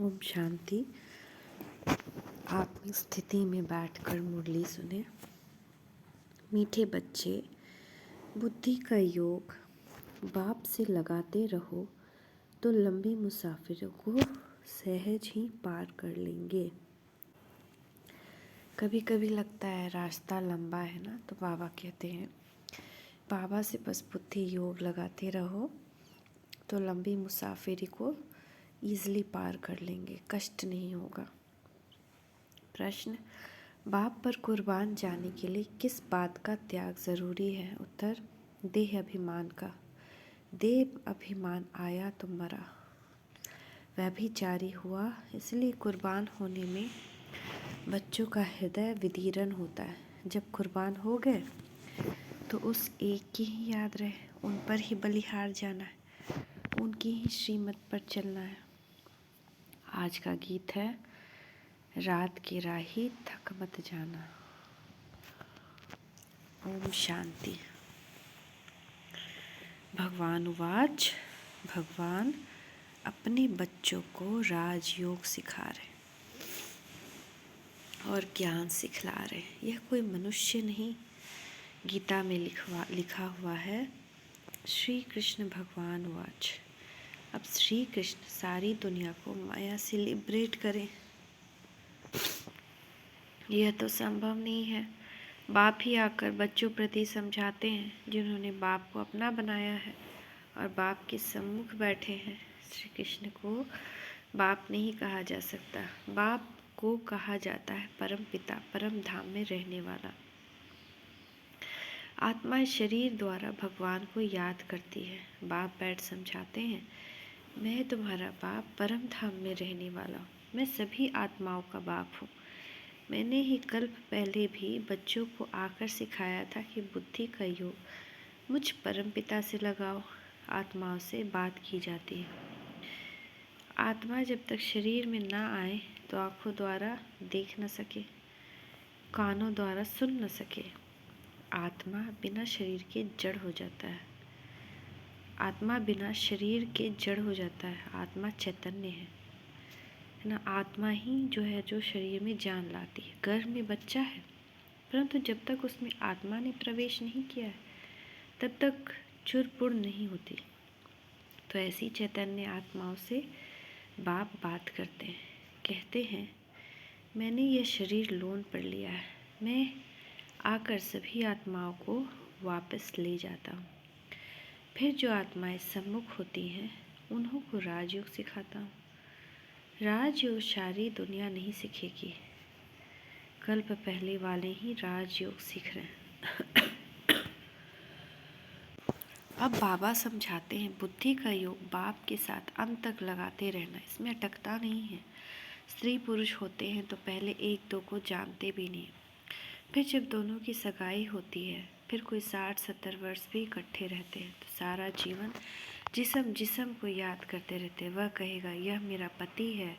ओम शांति। आप स्थिति में बैठकर मुरली सुने। मीठे बच्चे, बुद्धि का योग बाप से लगाते रहो तो लंबी मुसाफिरों को सहज ही पार कर लेंगे। कभी कभी लगता है रास्ता लंबा है ना, तो बाबा कहते हैं बाबा से बस बुद्धि योग लगाते रहो तो लंबी मुसाफिरी को ईज़िली पार कर लेंगे, कष्ट नहीं होगा। प्रश्न, बाप पर कुर्बान जाने के लिए किस बात का त्याग ज़रूरी है? उत्तर, देह अभिमान का। देह अभिमान आया तो मरा, वह भी जारी हुआ। इसलिए कुर्बान होने में बच्चों का हृदय विदीर्ण होता है। जब कुर्बान हो गए तो उस एक की ही याद रहे, उन पर ही बलिहार जाना है, उनकी ही श्रीमत पर चलना है। आज का गीत है, रात की राही थक मत जाना। ओम शांति। भगवान उवाच, भगवान अपने बच्चों को राजयोग सिखा रहे और ज्ञान सिखला रहे। यह कोई मनुष्य नहीं, गीता में लिखा हुआ है, श्री कृष्ण भगवान उवाच। अब श्री कृष्ण सारी दुनिया को माया से लिबरेट करें, यह तो संभव नहीं है। बाप ही आकर बच्चों प्रति समझाते हैं, जिन्होंने बाप को अपना बनाया है और बाप के सम्मुख बैठे हैं। श्री कृष्ण को बाप नहीं कहा जा सकता, बाप को कहा जाता है परम पिता, परम धाम में रहने वाला। आत्मा शरीर द्वारा भगवान को याद करती है। बाप बैठ समझाते हैं, मैं तुम्हारा बाप परम धाम में रहने वाला हूँ, मैं सभी आत्माओं का बाप हूँ। मैंने ही कल्प पहले भी बच्चों को आकर सिखाया था कि बुद्धि का योग मुझ परम पिता से लगाओ। आत्माओं से बात की जाती है। आत्मा जब तक शरीर में ना आए तो आँखों द्वारा देख न सके, कानों द्वारा सुन न सके। आत्मा बिना शरीर के जड़ हो जाता है। आत्मा बिना शरीर के जड़ हो जाता है। आत्मा चैतन्य है ना। आत्मा ही जो है जो शरीर में जान लाती है। गर्भ में बच्चा है, परंतु जब तक उसमें आत्मा ने प्रवेश नहीं किया है तब तक चूर-पुर नहीं होती। तो ऐसी चैतन्य आत्माओं से बाप बात करते हैं, कहते हैं मैंने यह शरीर लोन पर लिया है, मैं आकर सभी आत्माओं को वापस ले जाता हूँ। फिर जो आत्माएं सम्मुख होती हैं उन्हों को राजयोग सिखाता हूँ। राजयोग सारी दुनिया नहीं सीखेगी, कल्प पहले वाले ही राजयोग सीख रहे हैं। अब बाबा समझाते हैं, बुद्धि का योग बाप के साथ अंत तक लगाते रहना, इसमें अटकता नहीं है। स्त्री पुरुष होते हैं तो पहले एक दो को जानते भी नहीं, फिर जब दोनों की सगाई होती है, फिर कोई 60-70 वर्ष भी इकट्ठे रहते हैं, तो सारा जीवन जिस्म को याद करते रहते। वह कहेगा यह मेरा पति है,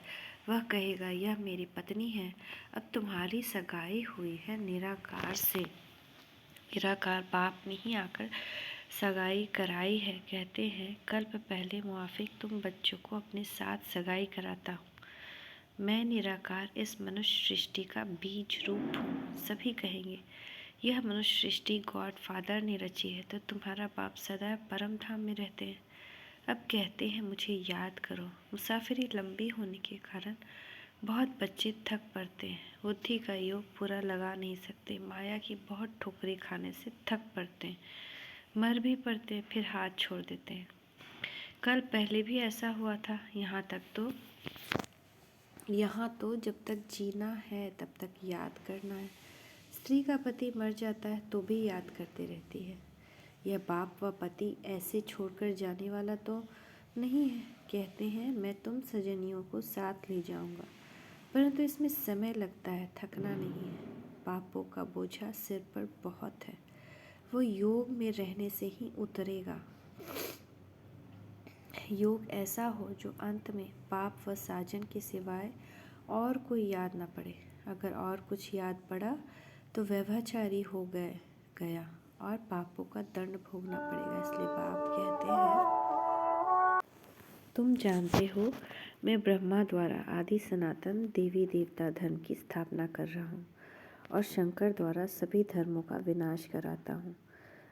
वह कहेगा यह मेरी पत्नी है। अब तुम्हारी सगाई हुई है निराकार से, निराकार बाप ने ही आकर सगाई कराई है। कहते हैं कल्प पहले मुआफिक तुम बच्चों को अपने साथ सगाई कराता हूँ। मैं निराकार इस मनुष्य सृष्टि का बीज रूप हूँ। सभी कहेंगे यह मनुष्य सृष्टि गॉड फादर ने रची है, तो तुम्हारा बाप सदैव परम धाम में रहते हैं। अब कहते हैं मुझे याद करो। मुसाफिरी लंबी होने के कारण बहुत बच्चे थक पड़ते हैं, बुद्धि का योग पूरा लगा नहीं सकते, माया की बहुत ठोकरें खाने से थक पड़ते हैं, मर भी पड़ते हैं, फिर हाथ छोड़ देते हैं। कल पहले भी ऐसा हुआ था। यहाँ तो जब तक जीना है तब तक याद करना है। स्त्री का पति मर जाता है तो भी याद करते रहती है। यह बाप व पति ऐसे छोड़कर जाने वाला तो नहीं है। कहते हैं मैं तुम सजनियों को साथ ले जाऊंगा, परंतु इसमें समय लगता है, थकना नहीं है। पापों का बोझा सिर पर बहुत है, वो योग में रहने से ही उतरेगा। योग ऐसा हो जो अंत में पाप व साजन के सिवाय और कोई याद न पड़े। अगर और कुछ याद पड़ा तो व्यभिचारी हो गया और पापों का दंड भोगना पड़ेगा। इसलिए बाप कहते हैं तुम जानते हो, मैं ब्रह्मा द्वारा आदि सनातन देवी देवता धर्म की स्थापना कर रहा हूँ और शंकर द्वारा सभी धर्मों का विनाश कराता हूँ।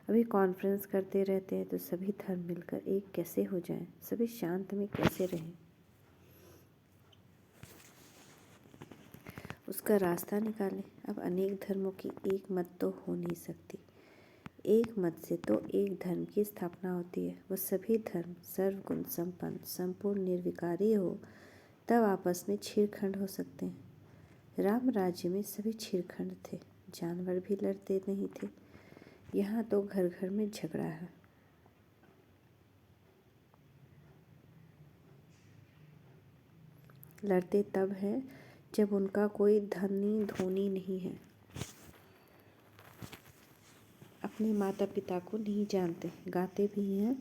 अभी कॉन्फ्रेंस करते रहते हैं तो सभी धर्म मिलकर एक कैसे हो जाएं, सभी शांत में कैसे रहें। उसका रास्ता निकालें। अब अनेक धर्मों की एक मत तो हो नहीं सकती। एक मत से तो एक धर्म की स्थापना होती है। वो सभी धर्म सर्वगुण संपन्न संपूर्ण निर्विकारी हो तब आपस में छीरखंड हो सकते हैं। राम राज्य में सभी छीरखंड थे, जानवर भी लड़ते नहीं थे। यहाँ तो घर घर में झगड़ा है। लड़ते तब है जब उनका कोई धनी धोनी नहीं है। अपने माता पिता को नहीं जानते, गाते भी हैं,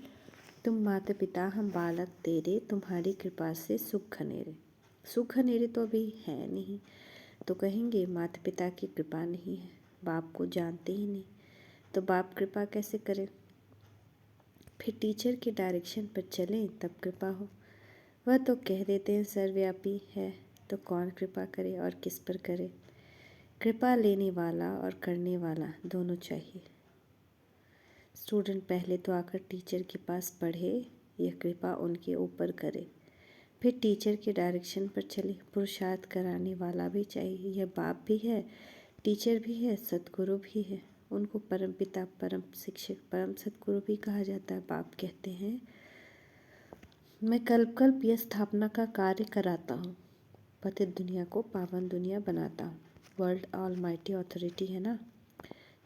तुम माता पिता हम बालक तेरे, तुम्हारी कृपा से सुख घनेरे। सुख घनेरे तो अभी है नहीं, तो कहेंगे माता पिता की कृपा नहीं है। बाप को जानते ही नहीं तो बाप कृपा कैसे करे। फिर टीचर के डायरेक्शन पर चलें तब कृपा हो। वह तो कह देते हैं सर्वव्यापी है, तो कौन कृपा करे और किस पर करे। कृपा लेने वाला और करने वाला दोनों चाहिए। स्टूडेंट पहले तो आकर टीचर के पास पढ़े, यह कृपा उनके ऊपर करे, फिर टीचर के डायरेक्शन पर चले। पुरुषार्थ कराने वाला भी चाहिए। यह बाप भी है, टीचर भी है, सद्गुरु भी है। उनको परम पिता, परम शिक्षक, परम सद्गुरु भी कहा जाता है। बाप कहते हैं, मैं कल्प कल्प यह स्थापना का कार्य कराता हूँ, पतित दुनिया को पावन दुनिया बनाता हूँ। वर्ल्ड ऑलमाइटी अथॉरिटी है ना,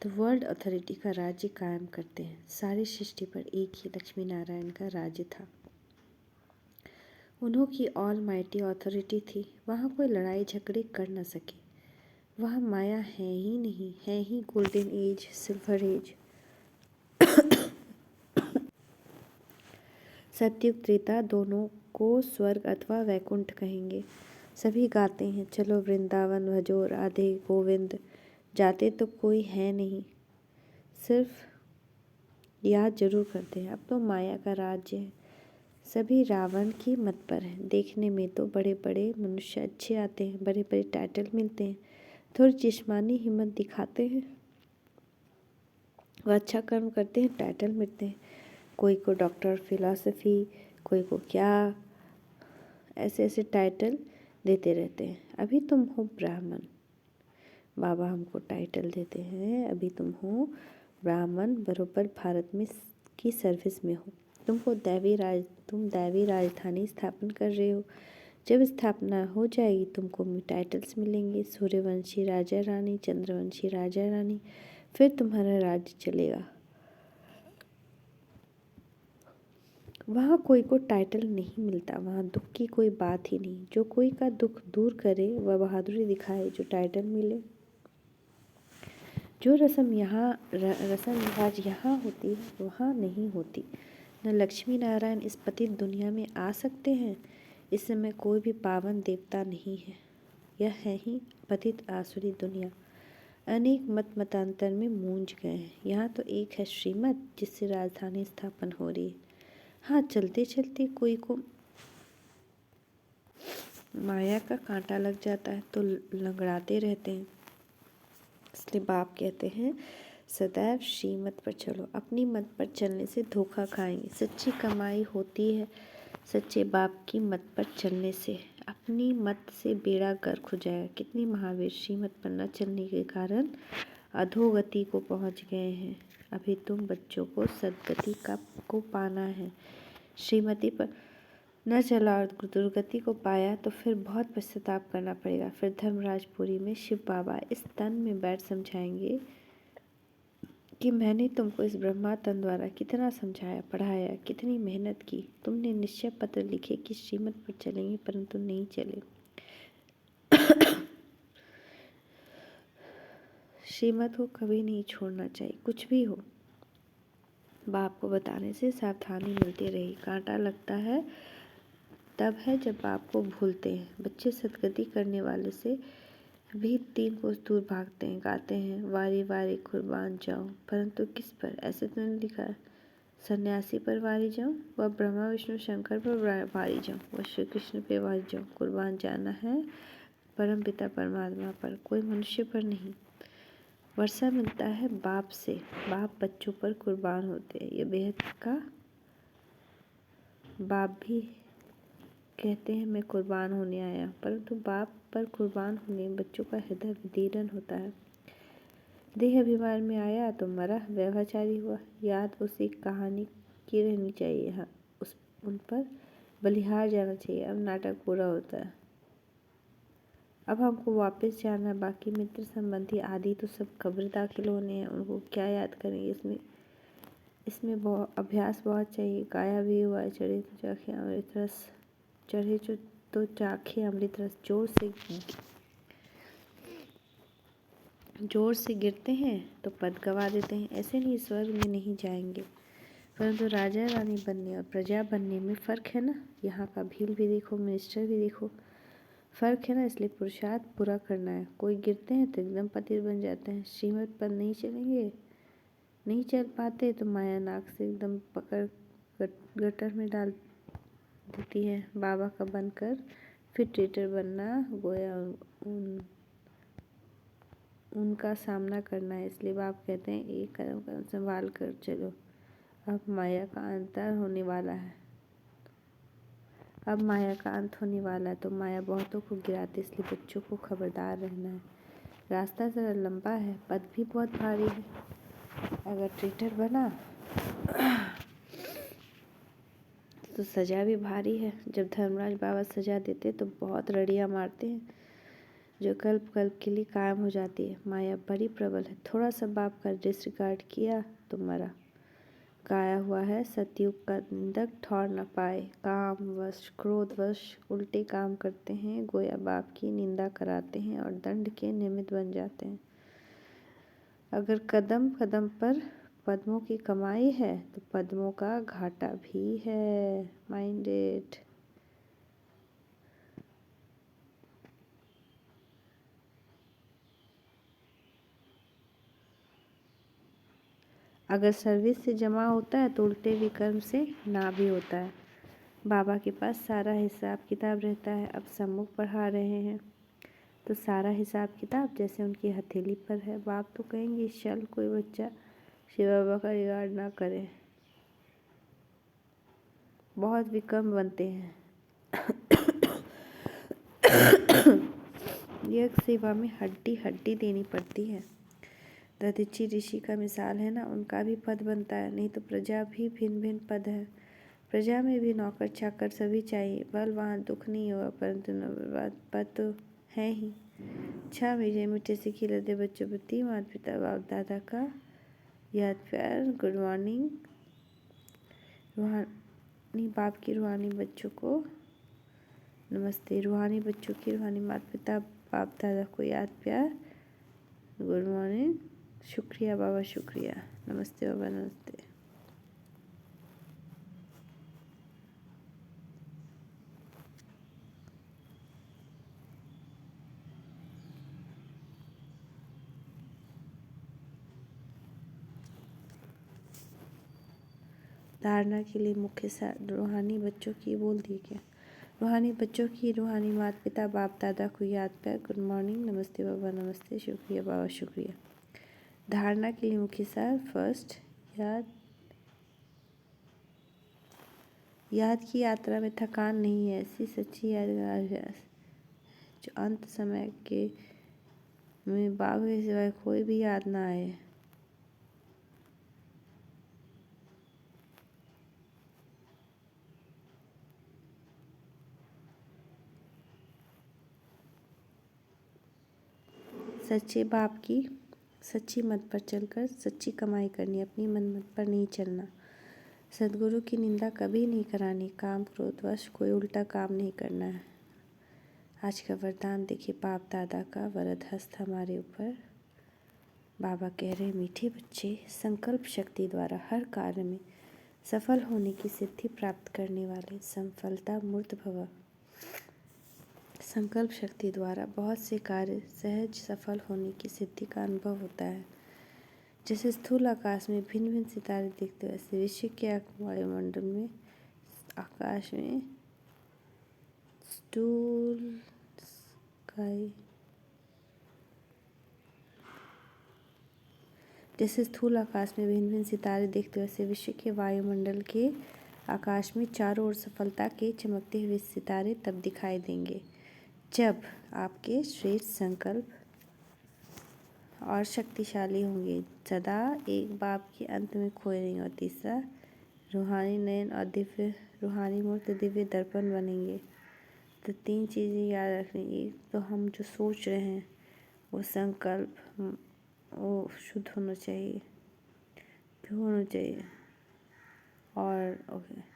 तो वर्ल्ड अथॉरिटी का राज्य कायम करते हैं। सारी सृष्टि पर एक ही लक्ष्मी नारायण का राज्य था। उन्हों की ऑल माइटी अथॉरिटी थी। वहाँ कोई लड़ाई झगड़े कर न सके। वहाँ माया है ही नहीं, है ही गोल्डन एज, सिल्वर एज। सत्युग त्रेता दोनों को स्वर्ग अथवा वैकुंठ कहेंगे। सभी गाते हैं, चलो वृंदावन भजो राधे गोविंद। जाते तो कोई है नहीं, सिर्फ याद जरूर करते हैं। अब तो माया का राज्य है, सभी रावण की मत पर हैं। देखने में तो बड़े बड़े मनुष्य अच्छे आते हैं, बड़े बड़े टाइटल मिलते हैं, थोड़ी जिस्मानी हिम्मत दिखाते हैं, वो अच्छा कर्म करते हैं, टाइटल मिलते हैं। कोई को डॉक्टर फिलॉसफी, कोई को क्या, ऐसे ऐसे टाइटल देते रहते हैं। अभी तुम हो ब्राह्मण, बाबा हमको टाइटल देते हैं, अभी तुम हो ब्राह्मण, बरोबर भारत में की सर्विस में हो। तुम दैवी राजधानी स्थापन कर रहे हो। जब स्थापना हो जाएगी तुमको टाइटल्स मिलेंगे, सूर्यवंशी राजा रानी, चंद्रवंशी राजा रानी, फिर तुम्हारा राज्य चलेगा। वहाँ कोई को टाइटल नहीं मिलता, वहाँ दुख की कोई बात ही नहीं। जो कोई का दुख दूर करे वह बहादुरी दिखाए, जो टाइटल मिले। जो रस्म रिवाज यहाँ होती है वहाँ नहीं होती। न लक्ष्मी नारायण इस पतित दुनिया में आ सकते हैं। इस समय कोई भी पावन देवता नहीं है। यह है ही पतित आसुरी दुनिया। अनेक मत मतांतर में मूंझ गए हैं। यहाँ तो एक है श्रीमत जिससे राजधानी स्थापन हो रही है। हाँ, चलते चलते कोई को माया का कांटा लग जाता है तो लंगड़ाते रहते हैं। इसलिए बाप कहते हैं, सदैव श्रीमत पर चलो। अपनी मत पर चलने से धोखा खाएंगे। सच्ची कमाई होती है सच्चे बाप की मत पर चलने से। अपनी मत से बेड़ा गर्क हो जाएगा। कितनी महावीर श्रीमत पर न चलने के कारण अधोगति को पहुंच गए हैं। अभी तुम बच्चों को सदगति को पाना है। श्रीमती पर न चला और दुर्गति को पाया तो फिर बहुत पश्चाताप करना पड़ेगा। फिर धर्मराजपुरी में शिव बाबा इस तन में बैठ समझाएंगे कि मैंने तुमको इस ब्रह्मा तन द्वारा कितना समझाया, पढ़ाया, कितनी मेहनत की। तुमने निश्चय पत्र लिखे कि श्रीमत पर चलेंगे, परंतु नहीं चले। श्रीमत को कभी नहीं छोड़ना चाहिए, कुछ भी हो। बाप को बताने से सावधानी मिलती रही। कांटा लगता है तब है जब बाप को भूलते हैं। बच्चे सदगति करने वाले से भी 3 कोस दूर भागते हैं, गाते हैं, वारी वारी कुर्बान जाऊं, परंतु किस पर, ऐसे तो नहीं लिखा है। सन्यासी पर वारी जाऊं, वह ब्रह्मा विष्णु शंकर पर वारी जाऊं, वह श्री कृष्ण पे वारी जाऊं। कुर्बान जाना है परम पिता परमात्मा पर, कोई मनुष्य पर नहीं। वर्षा मिलता है बाप से, बाप बच्चों पर कुर्बान होते हैं। ये बेहद का बाप भी कहते हैं मैं कुर्बान होने आया, परंतु बाप पर कुर्बान होने बच्चों का हृदय विदीर्ण होता है। देह अभिमान में आया तो मरा, व्यभिचारी हुआ। याद उसी कहानी की रहनी चाहिए। हाँ, उन पर बलिहार जाना चाहिए। अब नाटक पूरा होता है। अब हमको वापस जाना। बाकी मित्र संबंधी आदि तो सब कब्र दाखिल होने हैं, उनको क्या याद करेंगे। इसमें बहुत अभ्यास बहुत चाहिए। गाया भी हुआ है, चढ़े तो चाखे अमृत रस, चढ़े तो चाखे अमृत रस। जोर से गिरते हैं तो पद गवा देते हैं। ऐसे नहीं स्वर्ग में नहीं जाएंगे, परंतु राजा रानी बनने और प्रजा बनने में फ़र्क है ना। यहाँ का भील भी देखो, मिनिस्टर भी देखो, फ़र्क है ना। इसलिए पुरुषार्थ पूरा करना है। कोई गिरते हैं तो एकदम पतित बन जाते हैं। श्रीमत पर नहीं चलेंगे, नहीं चल पाते तो माया नाक से एकदम पकड़ गटर में डाल देती है। बाबा का बनकर फिर ट्रेटर बनना, गोया उनका सामना करना है। इसलिए बाप कहते हैं एक कदम कदम संभाल कर चलो। अब माया का अंतर होने वाला है। अब माया का अंत होने वाला है, तो माया बहुतों को गिराती, इसलिए बच्चों को खबरदार रहना है। रास्ता ज़रा लंबा है, पद भी बहुत भारी है। अगर ट्रेटर बना तो सज़ा भी भारी है। जब धर्मराज बाबा सज़ा देते तो बहुत रड़ियाँ मारते हैं, जो कल्प कल्प के लिए कायम हो जाती है। माया बड़ी प्रबल है। थोड़ा सा बाप का डिसरिगार्ड किया तो मरा। गाया हुआ है, सतयुग का निंदक ठौर न पाए। काम वश क्रोध वश उल्टे काम करते हैं, गोया बाप की निंदा कराते हैं और दंड के निमित्त बन जाते हैं। अगर कदम कदम पर पद्मों की कमाई है तो पद्मों का घाटा भी है। माइंडेड। अगर सर्विस से जमा होता है तो उल्टे विकर्म से ना भी होता है। बाबा के पास सारा हिसाब किताब रहता है। अब सम्मुख पढ़ा रहे हैं तो सारा हिसाब किताब जैसे उनकी हथेली पर है। बाप तो कहेंगे चल कोई बच्चा शिव बाबा का रिगार्ड ना करे। बहुत विकर्म बनते हैं। यज्ञ सेवा में हड्डी हड्डी देनी पड़ती है। दधीची ऋषि का मिसाल है ना, उनका भी पद बनता है। नहीं तो प्रजा भी भिन्न भिन्न पद है। प्रजा में भी नौकर चाकर सभी चाहिए। बल वहाँ दुख नहीं होगा, परंतु पद तो है ही। अच्छा विजय मिट्टी से खिलाते बच्चों प्रति माता पिता बाप दादा का याद प्यार। Good morning. रूहानी बाप की रूहानी बच्चों को नमस्ते। रूहानी बच्चों की रूहानी माता पिता बाप दादा को याद प्यार। Good morning. शुक्रिया बाबा, शुक्रिया। नमस्ते बाबा, नमस्ते। धारणा के लिए मुख्य रूहानी बच्चों की बोल दी क्या। रूहानी बच्चों की रूहानी माता पिता बाप दादा को याद प्यार। Good morning. नमस्ते बाबा, नमस्ते। शुक्रिया बाबा, शुक्रिया। धारणा के लिए मुख्य सार। फर्स्ट, याद की यात्रा में थकान नहीं है। ऐसी सच्ची याद जो अंत समय के में बाप के सिवाय कोई भी याद ना आए। सच्चे बाप की सच्ची मत पर चलकर सच्ची कमाई करनी, अपनी मन मत पर नहीं चलना। सदगुरु की निंदा कभी नहीं करानी। काम क्रोधवश कोई उल्टा काम नहीं करना है। आज का वरदान देखिए, बाप दादा का वरद हस्त हमारे ऊपर। बाबा कह रहे, मीठे बच्चे, संकल्प शक्ति द्वारा हर कार्य में सफल होने की सिद्धि प्राप्त करने वाले संफलता मूर्त भव। संकल्प शक्ति द्वारा बहुत से कार्य सहज सफल होने की सिद्धि का अनुभव होता है। जैसे स्थूल आकाश में भिन्न भिन्न सितारे दिखते वैसे विश्व के वायुमंडल में आकाश में स्थूल स्काई जैसे स्थूल आकाश में भिन्न भिन्न सितारे दिखते वैसे विश्व के वायुमंडल के आकाश में चारों ओर सफलता के चमकते हुए सितारे तब दिखाई देंगे जब आपके श्रेष्ठ संकल्प और शक्तिशाली होंगे, सदा एक बाप के अंत में खोए नहीं। और तीसरा, रूहानी नयन और दिव्य रूहानी मूर्त दिव्य दर्पण बनेंगे। तो 3 चीज़ें याद रखनी। एक तो हम जो सोच रहे हैं वो संकल्प वो शुद्ध होना चाहिए, क्यों होना चाहिए। और ओके,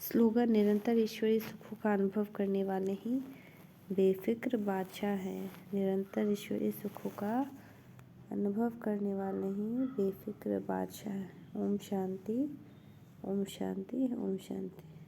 स्लोगन, निरंतर ईश्वरीय सुखों का अनुभव करने वाले ही बेफिक्र बादशाह हैं। निरंतर ईश्वरीय सुखों का अनुभव करने वाले ही बेफिक्र बादशाह हैं। ओम शांति, ओम शांति, ओम शांति।